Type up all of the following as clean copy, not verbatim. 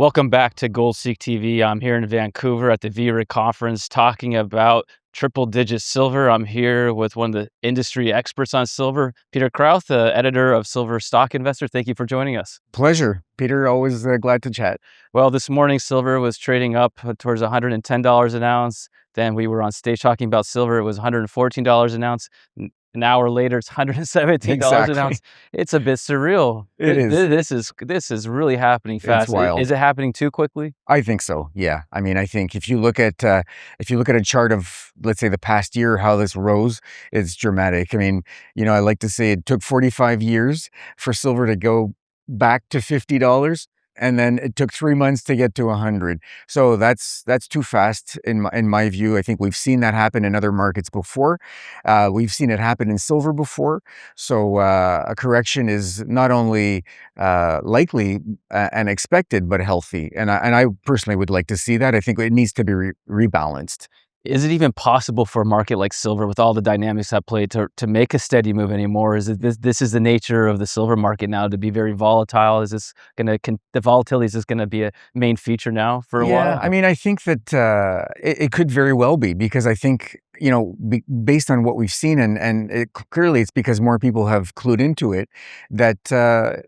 Welcome back to Gold Seek TV. I'm here in Vancouver at the VRIC conference talking about triple digit silver. I'm here with one of the industry experts on silver, Peter Krauth, editor of Silver Stock Investor. Thank you for joining us. Pleasure, Peter. Always glad to chat. Well, this morning silver was trading up towards $110 an ounce. Then we were on stage talking about silver. It was $114 an ounce. An hour later, it's $117 an Exactly. ounce. It's a bit surreal. It is. This is really happening It's fast. wild. Is it happening too quickly? I think so. Yeah. I mean, I think if you look at a chart of, let's say, the past year, how this rose, it's dramatic. I mean, I like to say it took 45 years for silver to go back to $50. And then it took 3 months to get to 100. So that's too fast in my view. I think we've seen that happen in other markets before. We've seen it happen in silver before. So a correction is not only likely and expected, but healthy. And I personally would like to see that. I think it needs to be rebalanced. Is it even possible for a market like silver, with all the dynamics at play, to make a steady move anymore? Is it this is the nature of the silver market now, to be very volatile? Is this the volatility, is this gonna be a main feature now for a Yeah, while? I mean, I think that it could very well be, because I think, based on what we've seen, clearly it's because more people have clued into it, that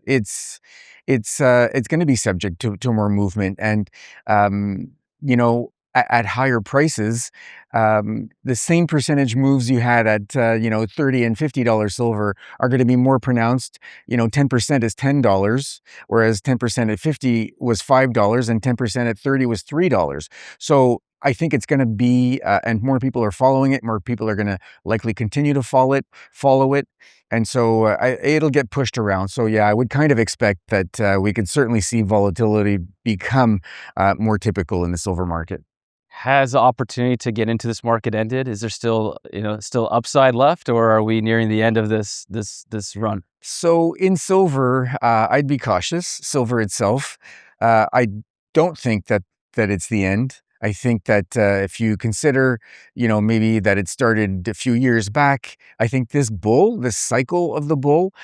it's going to be subject to more movement. And at higher prices, the same percentage moves you had at $30 and $50 silver are going to be more pronounced. 10% is $10, whereas 10% at 50 was $5, and 10% at 30 was $3. So I think it's going to be, and more people are following it. More people are going to likely continue to follow it. And so it'll get pushed around. So yeah, I would kind of expect that we could certainly see volatility become more typical in the silver market. Has the opportunity to get into this market ended? Is there still upside left, or are we nearing the end of this run? So in silver, I'd be cautious. Silver itself, I don't think that it's the end. I think that if you consider, maybe that it started a few years back, I think this cycle of the bull,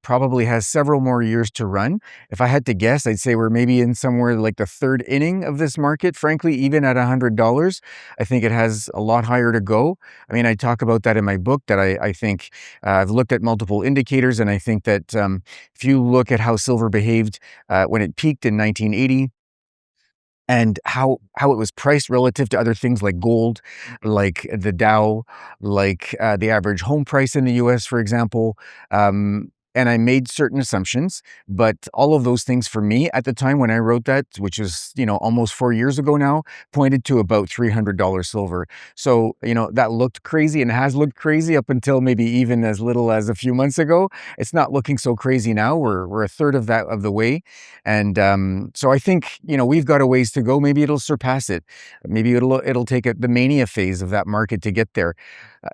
probably has several more years to run. If I had to guess, I'd say we're maybe in somewhere like the third inning of this market. Frankly, even at $100, I think it has a lot higher to go. I mean, I talk about that in my book, that I think I've looked at multiple indicators, and I think that if you look at how silver behaved when it peaked in 1980, and how it was priced relative to other things like gold, like the Dow, like the average home price in the US, for example. And I made certain assumptions, but all of those things for me at the time when I wrote that, which is, almost 4 years ago now, pointed to about $300 silver. So, that looked crazy, and has looked crazy up until maybe even as little as a few months ago. It's not looking so crazy now. We're a third of the way. And so I think, we've got a ways to go. Maybe it'll surpass it. Maybe it'll take the mania phase of that market to get there.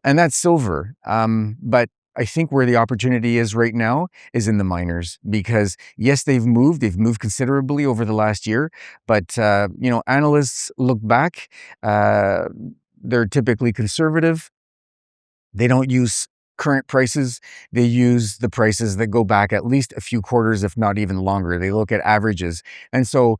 And that's silver. But I think where the opportunity is right now is in the miners, because yes, they've moved considerably over the last year, but analysts look back, they're typically conservative. They don't use current prices. They use the prices that go back at least a few quarters, if not even longer. They look at averages. And so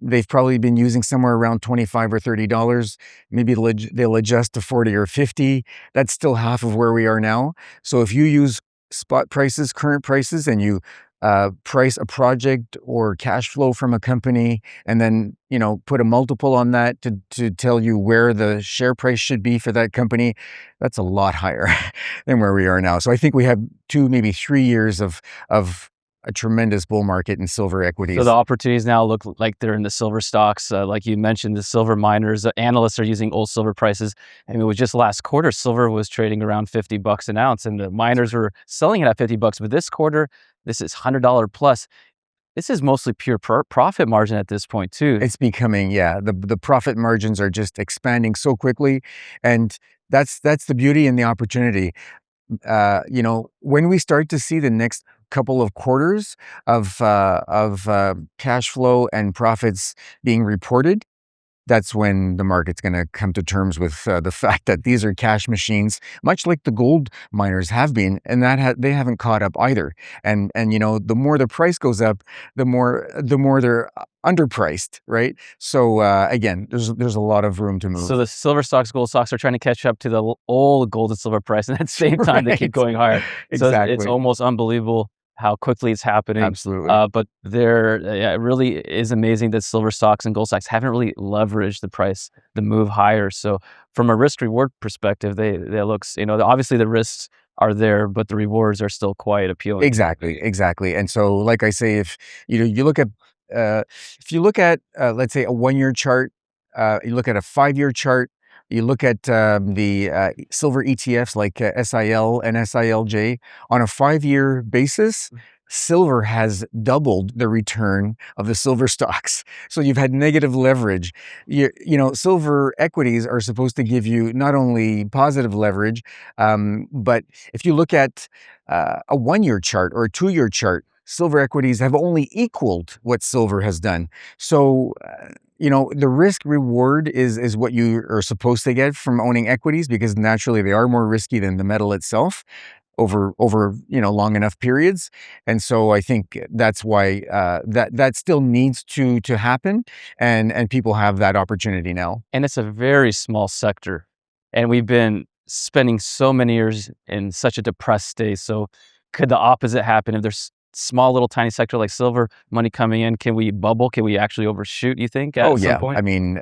they've probably been using somewhere around $25 or $30. Maybe they'll adjust to 40 or 50. That's still half of where we are now. So if you use spot prices, current prices, and you price a project or cash flow from a company, and then put a multiple on that to tell you where the share price should be for that company, that's a lot higher than where we are now. So I think we have 2, maybe 3 years of a tremendous bull market in silver So equities. the opportunities now look like they're in the silver stocks. Like you mentioned, the silver miners, analysts are using old silver prices. I mean, it was just last quarter, silver was trading around $50 an ounce, and the miners were selling it at $50. But this quarter, this is $100 plus. This is mostly pure profit margin at this point too. It's becoming, yeah, the profit margins are just expanding so quickly. And that's the beauty and the opportunity. When we start to see the next couple of quarters of cash flow and profits being reported, that's when the market's going to come to terms with the fact that these are cash machines, much like the gold miners have been, and they haven't caught up either. And the more the price goes up, the more they're underpriced, right? So again, there's a lot of room to So move. the silver stocks, gold stocks are trying to catch up to the old gold and silver price, and at the same time they keep Right. going higher. So it's Exactly. almost unbelievable how quickly it's happening. Absolutely. But yeah, it really is amazing that silver stocks and gold stocks haven't really leveraged the price, the move higher. So from a risk reward perspective, they looks, obviously the risks are there, but the rewards are still quite appealing. Exactly. And so, like I say, if you look at uh, if you look at let's say a 1 year chart, you look at a 5 year chart, you look at the silver ETFs like SIL and SILJ on a 5 year basis. Silver has doubled the return of the silver stocks. So you've had negative leverage. Silver equities are supposed to give you not only positive leverage, but if you look at a 1 year chart or a 2 year chart, silver equities have only equaled what silver has done. So, the risk reward is what you are supposed to get from owning equities, because naturally they are more risky than the metal itself over long enough periods. And so I think that's why that still needs to happen, and people have that opportunity now. And it's a very small sector, and we've been spending so many years in such a depressed state. So could the opposite happen if there's small little tiny sector like silver, money coming in? Can we bubble? Can we actually overshoot, you think, Oh at some yeah. I point? mean,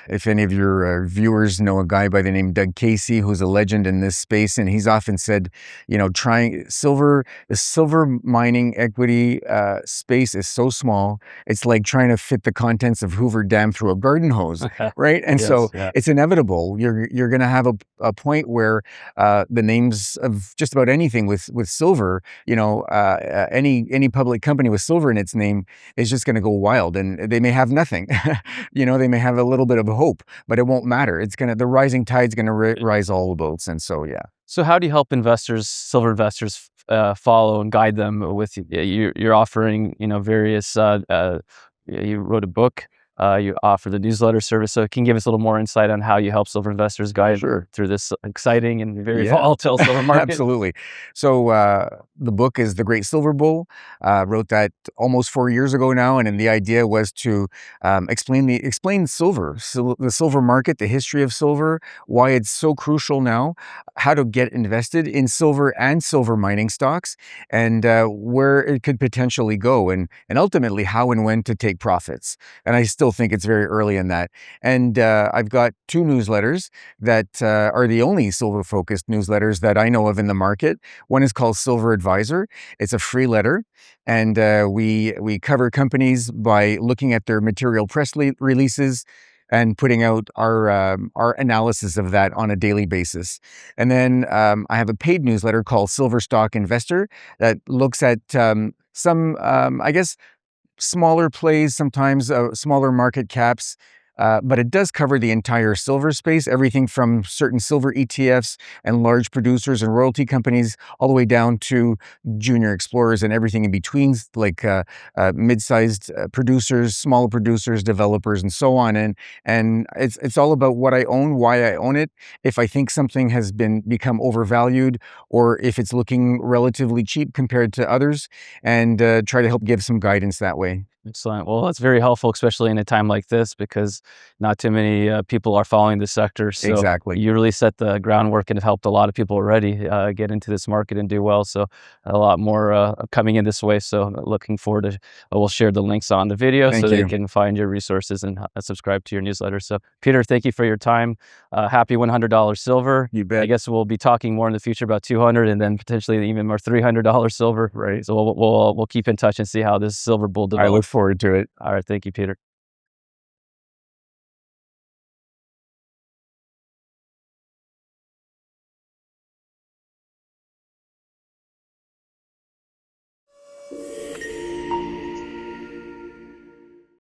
if any of your viewers know a guy by the name Doug Casey, who's a legend in this space, and he's often said, trying the silver mining equity space is so small. It's like trying to fit the contents of Hoover Dam through a garden hose, right? And so Yes, yeah. it's inevitable. You're going to have a point where the names of just about anything with silver, any public company with silver in its name is just going to go wild, and they may have nothing. They may have a little bit of hope, but it won't matter. The rising tide's going to rise all the boats. And so, yeah. So how do you help investors, silver investors, follow and guide them with you're offering, various, you wrote a book, you offer the newsletter service. So can you give us a little more insight on how you help silver investors guide Sure. through this exciting and very Yeah. volatile silver market? Absolutely. So the book is The Great Silver Bull. Wrote that almost 4 years ago now, and then the idea was to explain silver, so the silver market, the history of silver, why it's so crucial now, how to get invested in silver and silver mining stocks, and where it could potentially go, and ultimately how and when to take profits. And I still think it's very early in that. And I've got 2 newsletters that are the only silver-focused newsletters that I know of in the market. One is called Silver Advisor. It's a free letter, and we cover companies by looking at their material press releases and putting out our analysis of that on a daily basis. And then I have a paid newsletter called Silver Stock Investor that looks at some, I guess, smaller plays, sometimes smaller market caps, but it does cover the entire silver space, everything from certain silver ETFs and large producers and royalty companies, all the way down to junior explorers and everything in between, like mid-sized producers, smaller producers, developers, and so on. And it's all about what I own, why I own it, if I think something has become overvalued, or if it's looking relatively cheap compared to others, and try to help give some guidance that way. Excellent. Well, that's very helpful, especially in a time like this, because not too many people are following the sector. So Exactly. you really set the groundwork and have helped a lot of people already get into this market and do well. So a lot more coming in this way. So looking forward to, we'll share the links on the video so Thank they you. can find your resources and subscribe to your newsletter. So Peter, thank you for your time. Happy $100 silver. You I bet. guess we'll be talking more in the future about 200 and then potentially even more $300 silver. Right. So we'll keep in touch and see how this silver bull I look develops. forward to it. All right. Thank you, Peter.